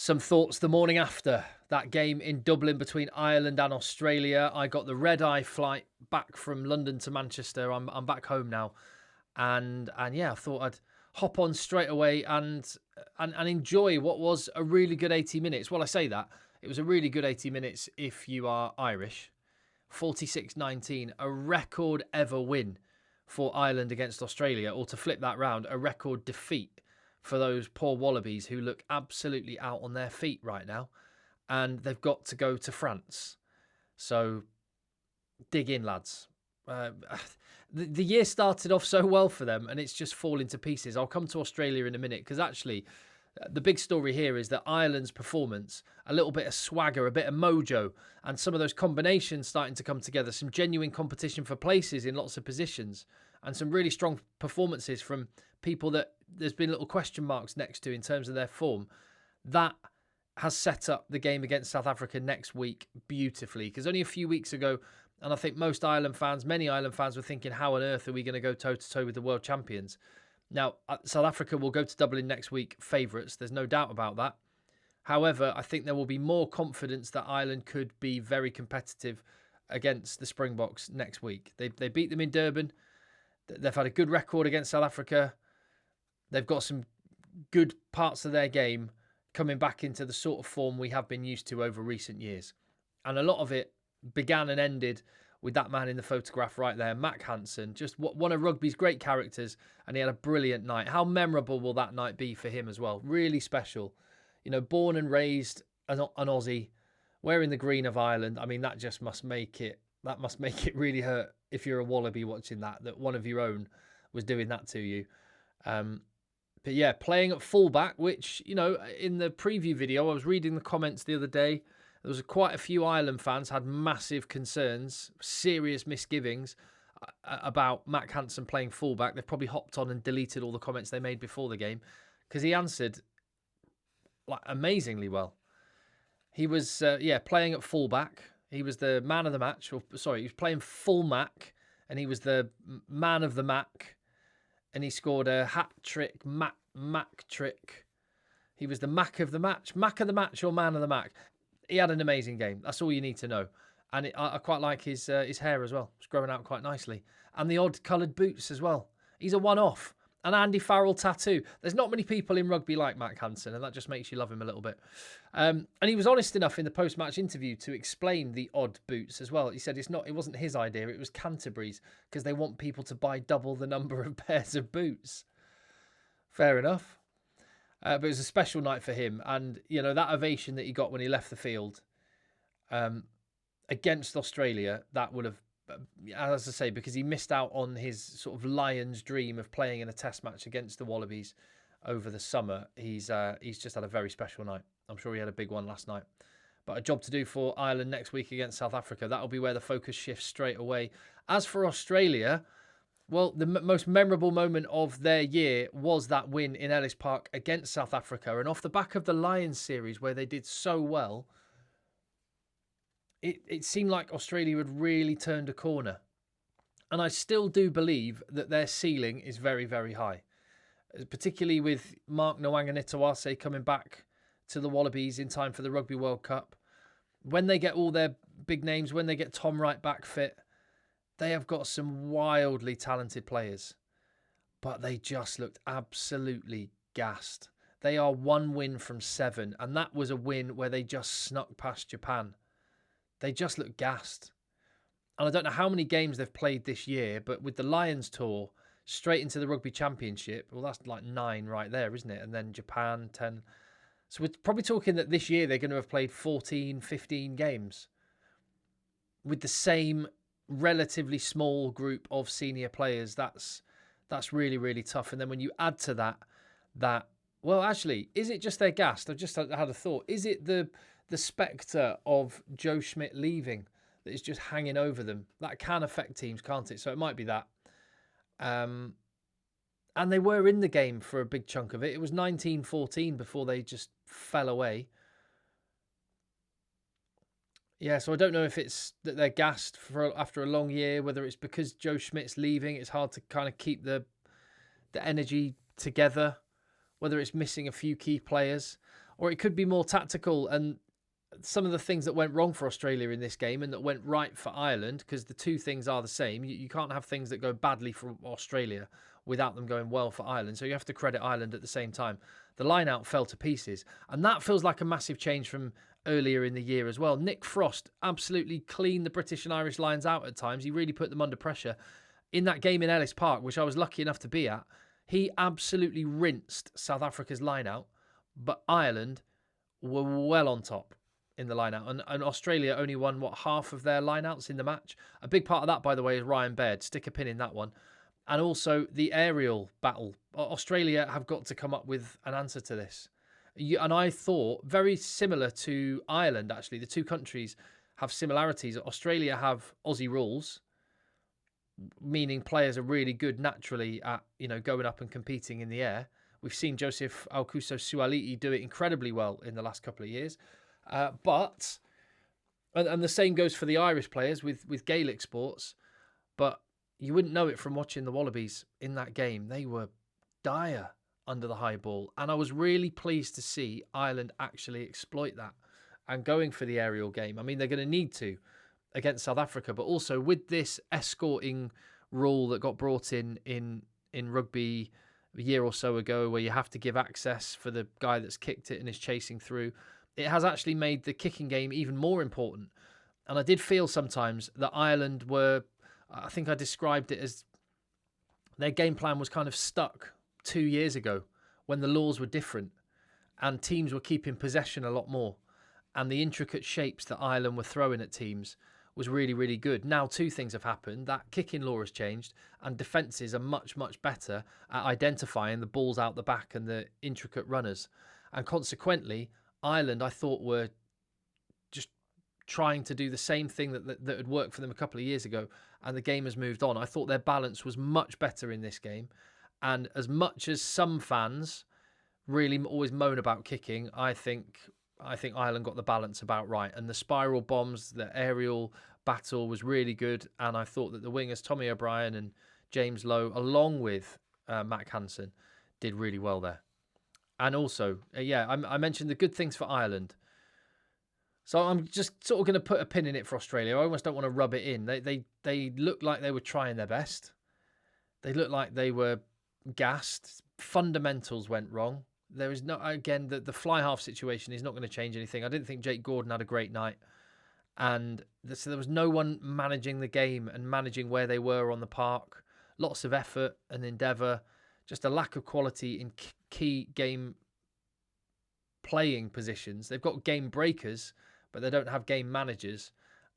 Some thoughts the morning after that game in Dublin between Ireland and Australia. I got the red-eye flight back from London to Manchester. I'm back home now, and yeah, I thought I'd hop on straight away and enjoy what was a really good 80 minutes. Well, I say that it was a really good 80 minutes if you are Irish. 46-19, a record ever win for Ireland against Australia, or to flip that round, a record defeat for those poor Wallabies who look absolutely out on their feet right now. And they've got to go to France. So dig in, lads. The year started off so well for them and it's just fallen to pieces. I'll come to Australia in a minute because actually the big story here is that Ireland's performance, a little bit of swagger, a bit of mojo, and some of those combinations starting to come together, some genuine competition for places in lots of positions, and some really strong performances from people that there's been little question marks next to in terms of their form. That has set up the game against South Africa next week beautifully, because only a few weeks ago, and I think most Ireland fans, many Ireland fans were thinking, how on earth are we going to go toe-to-toe with the world champions? Now, South Africa will go to Dublin next week, favourites. There's no doubt about that. However, I think there will be more confidence that Ireland could be very competitive against the Springboks next week. They beat them in Durban. They've had a good record against South Africa. They've got some good parts of their game coming back into the sort of form we have been used to over recent years. And a lot of it began and ended with that man in the photograph right there, MACK Hansen, just one of rugby's great characters, and he had a brilliant night. How memorable will that night be for him as well? Really special. You know, born and raised an Aussie, wearing the green of Ireland. I mean, that just must make it really hurt if you're a Wallaby watching that one of your own was doing that to you. But yeah, playing at fullback, which, you know, in the preview video, I was reading the comments the other day. There was quite a few Ireland fans had massive concerns, serious misgivings about MACK Hansen playing fullback. They've probably hopped on and deleted all the comments they made before the game because he answered like amazingly well. He was, playing at fullback. He was the man of the match. He was playing full MACK, and he was the man of the MACK, and he scored a hat trick, MACK trick. He was the MACK of the match. MACK of the match or man of the MACK. He had an amazing game. That's all you need to know. And I quite like his hair as well. It's growing out quite nicely. And the odd coloured boots as well. He's a one-off. An Andy Farrell tattoo. There's not many people in rugby like MACK Hansen, and that just makes you love him a little bit. And he was honest enough in the post-match interview to explain the odd boots as well. He said it wasn't his idea, it was Canterbury's, because they want people to buy double the number of pairs of boots. Fair enough. But it was a special night for him. And, you know, that ovation that he got when he left the field against Australia, that would have, as I say, because he missed out on his sort of Lions dream of playing in a test match against the Wallabies over the summer. He's just had a very special night. I'm sure he had a big one last night. But a job to do for Ireland next week against South Africa. That'll be where the focus shifts straight away. As for Australia, well, the most memorable moment of their year was that win in Ellis Park against South Africa. And off the back of the Lions series where they did so well, it seemed like Australia had really turned a corner. And I still do believe that their ceiling is very, very high. Particularly with Mark Nwanganitawase coming back to the Wallabies in time for the Rugby World Cup. When they get all their big names, when they get Tom Wright back fit, they have got some wildly talented players, but they just looked absolutely gassed. They are 1 win from 7, and that was a win where they just snuck past Japan. They just looked gassed. And I don't know how many games they've played this year, but with the Lions tour straight into the Rugby Championship, well, that's like 9 right there, isn't it? And then Japan, 10. So we're probably talking that this year they're going to have played 14, 15 games with the same relatively small group of senior players. That's really, really tough. And then when you add to that, well, actually, is it just they're gassed? I've just had a thought. Is it the spectre of Joe Schmidt leaving that is just hanging over them? That can affect teams, can't it? So it might be that. And they were in the game for a big chunk of it. It was 19-14 before they just fell away. Yeah, so I don't know if it's that they're gassed after a long year, whether it's because Joe Schmidt's leaving, it's hard to kind of keep the energy together, whether it's missing a few key players. or it could be more tactical. And some of the things that went wrong for Australia in this game and that went right for Ireland, because the two things are the same. You can't have things that go badly for Australia without them going well for Ireland. So you have to credit Ireland at the same time. The line-out fell to pieces. And that feels like a massive change from earlier in the year as well. Nick Frost absolutely cleaned the British and Irish lines out at times. He really put them under pressure. In that game in Ellis Park, which I was lucky enough to be at, he absolutely rinsed South Africa's line-out. But Ireland were well on top in the line-out. And Australia only won, half of their line-outs in the match. A big part of that, by the way, is Ryan Baird. Stick a pin in that one. And also the aerial battle. Australia have got to come up with an answer to this. And I thought, very similar to Ireland, actually, the two countries have similarities. Australia have Aussie rules, meaning players are really good naturally at, going up and competing in the air. We've seen Joseph Aukuso-Suaalii do it incredibly well in the last couple of years. But the same goes for the Irish players with Gaelic sports. But you wouldn't know it from watching the Wallabies in that game. They were dire under the high ball. And I was really pleased to see Ireland actually exploit that and going for the aerial game. I mean, they're going to need to against South Africa, but also with this escorting rule that got brought in rugby a year or so ago, where you have to give access for the guy that's kicked it and is chasing through, it has actually made the kicking game even more important. And I did feel sometimes that Ireland were, I think I described it as their game plan was kind of stuck 2 years ago when the laws were different and teams were keeping possession a lot more. And the intricate shapes that Ireland were throwing at teams was really, really good. Now, two things have happened. That kicking law has changed and defences are much, much better at identifying the balls out the back and the intricate runners. And consequently, Ireland, I thought, were just trying to do the same thing that had worked for them a couple of years ago, and the game has moved on. I thought their balance was much better in this game. And as much as some fans really always moan about kicking, I think Ireland got the balance about right. And the spiral bombs, the aerial battle was really good. And I thought that the wingers, Tommy O'Brien and James Lowe, along with MACK Hansen, did really well there. And also, I mentioned the good things for Ireland. So I'm just sort of going to put a pin in it for Australia. I almost don't want to rub it in. They looked like they were trying their best. They looked like they were gassed. Fundamentals went wrong. There is no, again, the fly half situation is not going to change anything. I didn't think Jake Gordon had a great night. And so there was no one managing the game and managing where they were on the park. Lots of effort and endeavour. Just a lack of quality in key game playing positions. They've got game breakers, but they don't have game managers.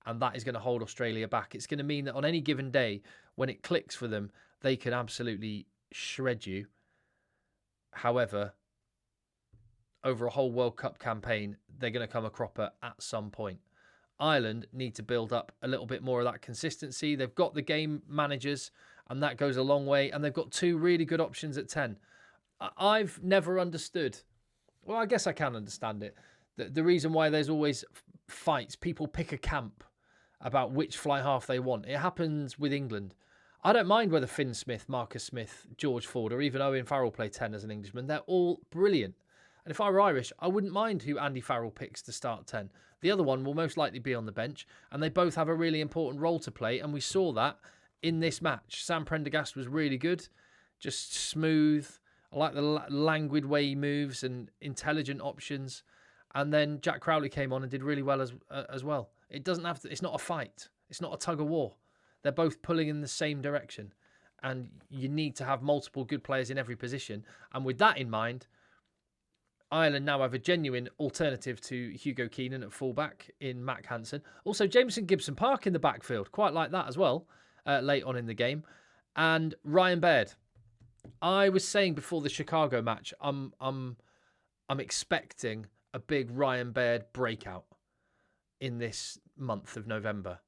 And that is going to hold Australia back. It's going to mean that on any given day, when it clicks for them, they can absolutely shred you. However, over a whole World Cup campaign, they're going to come a cropper at some point. Ireland need to build up a little bit more of that consistency. They've got the game managers, and that goes a long way. And they've got two really good options at 10. I've never understood, well, I guess I can understand it, the reason why there's always fights. People pick a camp about which fly half they want. It happens with England. I don't mind whether Finn Smith, Marcus Smith, George Ford, or even Owen Farrell play 10 as an Englishman. They're all brilliant. And if I were Irish, I wouldn't mind who Andy Farrell picks to start 10. The other one will most likely be on the bench, and they both have a really important role to play, and we saw that in this match. Sam Prendergast was really good, just smooth. I like the languid way he moves and intelligent options. And then Jack Crowley came on and did really well as well. It doesn't have to, it's not a fight. It's not a tug of war. They're both pulling in the same direction. And you need to have multiple good players in every position. And with that in mind, Ireland now have a genuine alternative to Hugo Keenan at fullback in MACK Hansen. Also, Jameson Gibson-Park in the backfield. Quite like that as well, late on in the game. And Ryan Baird. I was saying before the Chicago match, I'm expecting a big Ryan Baird breakout in this month of November.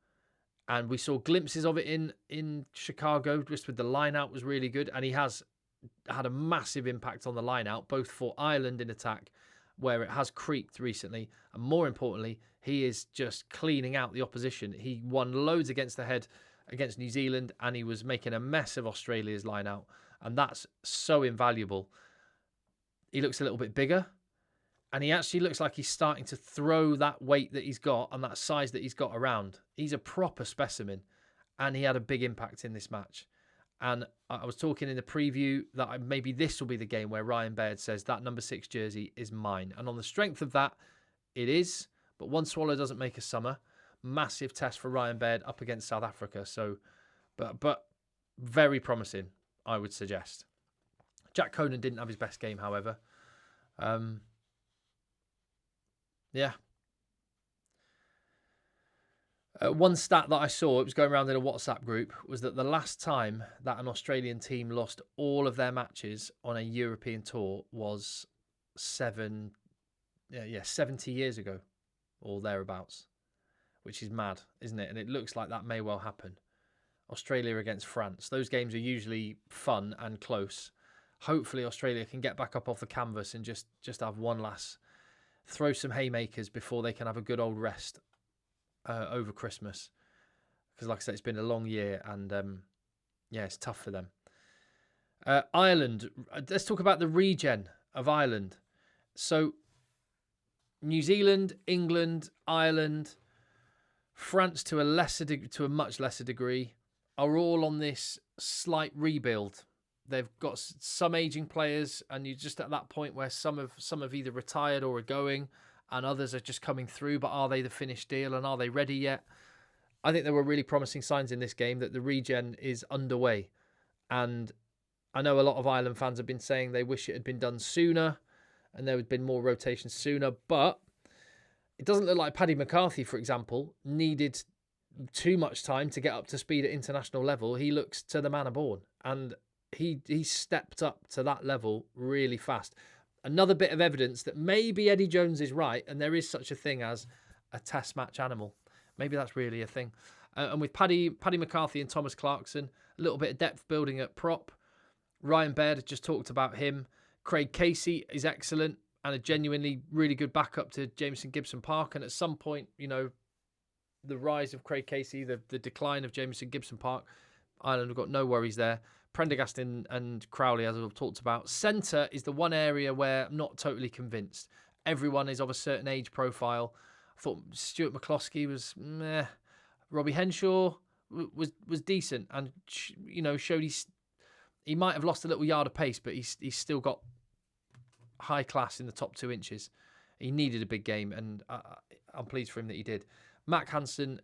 And we saw glimpses of it in Chicago, just with the line-out was really good. And he has had a massive impact on the line-out, both for Ireland in attack, where it has creaked recently. And more importantly, he is just cleaning out the opposition. He won loads against the head against New Zealand, and he was making a mess of Australia's line-out. And that's so invaluable. He looks a little bit bigger. And he actually looks like he's starting to throw that weight that he's got and that size that he's got around. He's a proper specimen, and he had a big impact in this match. And I was talking in the preview that maybe this will be the game where Ryan Baird says that number 6 jersey is mine. And on the strength of that, it is. But one swallow doesn't make a summer. Massive test for Ryan Baird up against South Africa. So, but very promising, I would suggest. Jack Conan didn't have his best game, however. Yeah. One stat that I saw, it was going around in a WhatsApp group, was that the last time that an Australian team lost all of their matches on a European tour was 70 years ago or thereabouts, which is mad, isn't it? And it looks like that may well happen. Australia against France. Those games are usually fun and close. Hopefully Australia can get back up off the canvas and just have one last, throw some haymakers before they can have a good old rest over Christmas. Because like I said, it's been a long year and it's tough for them. Ireland. Let's talk about the regen of Ireland. So New Zealand, England, Ireland, France to a much lesser degree are all on this slight rebuild. They've got some aging players, and you're just at that point where some have either retired or are going, and others are just coming through. But are they the finished deal, and are they ready yet? I think there were really promising signs in this game that the regen is underway. And I know a lot of Ireland fans have been saying they wish it had been done sooner and there had been more rotation sooner. But it doesn't look like Paddy McCarthy, for example, needed too much time to get up to speed at international level. He looks to the manner born, and he stepped up to that level really fast. Another bit of evidence that maybe Eddie Jones is right and there is such a thing as a test match animal. Maybe that's really a thing. And with Paddy McCarthy and Thomas Clarkson, a little bit of depth building at prop. Ryan Baird had just talked about him. Craig Casey is excellent and a genuinely really good backup to Jamison Gibson-Park. And at some point, the rise of Craig Casey, the decline of Jamison Gibson-Park, Ireland have got no worries there. Prendergast and Crowley, as I've talked about. Centre is the one area where I'm not totally convinced. Everyone is of a certain age profile. I thought Stuart McCloskey was meh. Robbie Henshaw was decent and showed he might have lost a little yard of pace, but he's still got high class in the top 2 inches. He needed a big game, and I'm pleased for him that he did. MACK, Hansen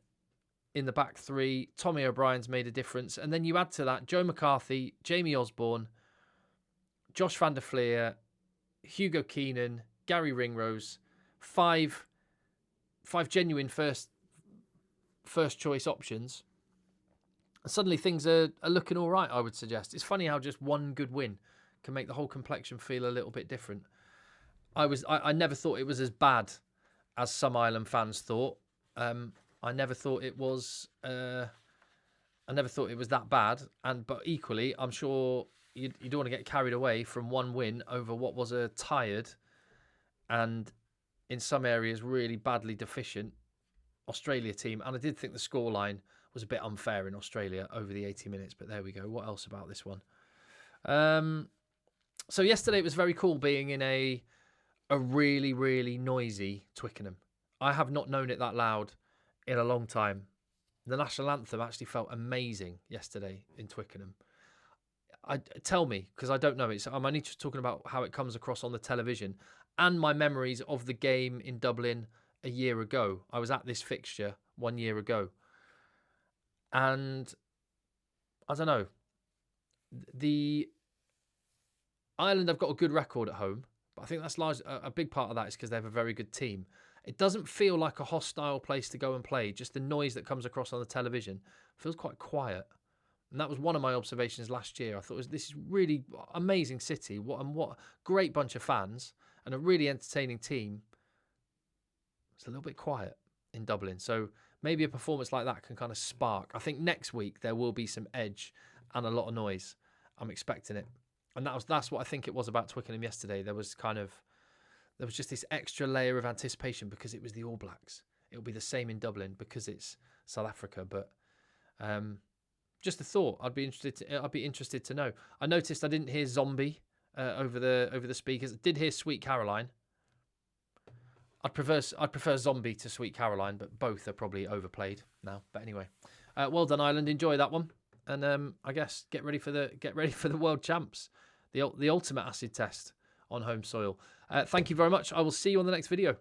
in the back 3. Tommy O'Brien's made a difference. And then you add to that Joe McCarthy, Jamie Osborne, Josh van der Fleer, Hugo Keenan, Gary Ringrose. Five genuine first choice options. And suddenly things are looking all right, I would suggest. It's funny how just one good win can make the whole complexion feel a little bit different. I never thought it was as bad as some Ireland fans thought. I never thought it was. I never thought it was that bad. But equally, I'm sure you don't want to get carried away from one win over what was a tired and in some areas really badly deficient Australia team. And I did think the scoreline was a bit unfair in Australia over the 80 minutes. But there we go. What else about this one? So yesterday it was very cool being in a really, really noisy Twickenham. I have not known it that loud in a long time. The national anthem actually felt amazing yesterday in Twickenham. Tell me, because I don't know. I'm only just talking about how it comes across on the television and my memories of the game in Dublin a year ago. I was at this fixture 1 year ago. And I don't know. The Ireland have got a good record at home, but I think that's a big part of that is because they have a very good team. It doesn't feel like a hostile place to go and play. Just the noise that comes across on the television feels quite quiet. And that was one of my observations last year. I thought this is really amazing city. What a great bunch of fans and a really entertaining team. It's a little bit quiet in Dublin. So maybe a performance like that can kind of spark. I think next week there will be some edge and a lot of noise. I'm expecting it. And that's what I think it was about Twickenham yesterday. There was just this extra layer of anticipation because it was the All Blacks. It'll be the same in Dublin because it's South Africa. But just a thought. I'd be interested to know. I noticed I didn't hear Zombie over the speakers. I did hear Sweet Caroline. I'd prefer Zombie to Sweet Caroline, but both are probably overplayed now. But anyway, well done, Ireland. Enjoy that one, and I guess get ready for the world champs, the ultimate acid test on home soil. Thank you very much. I will see you on the next video.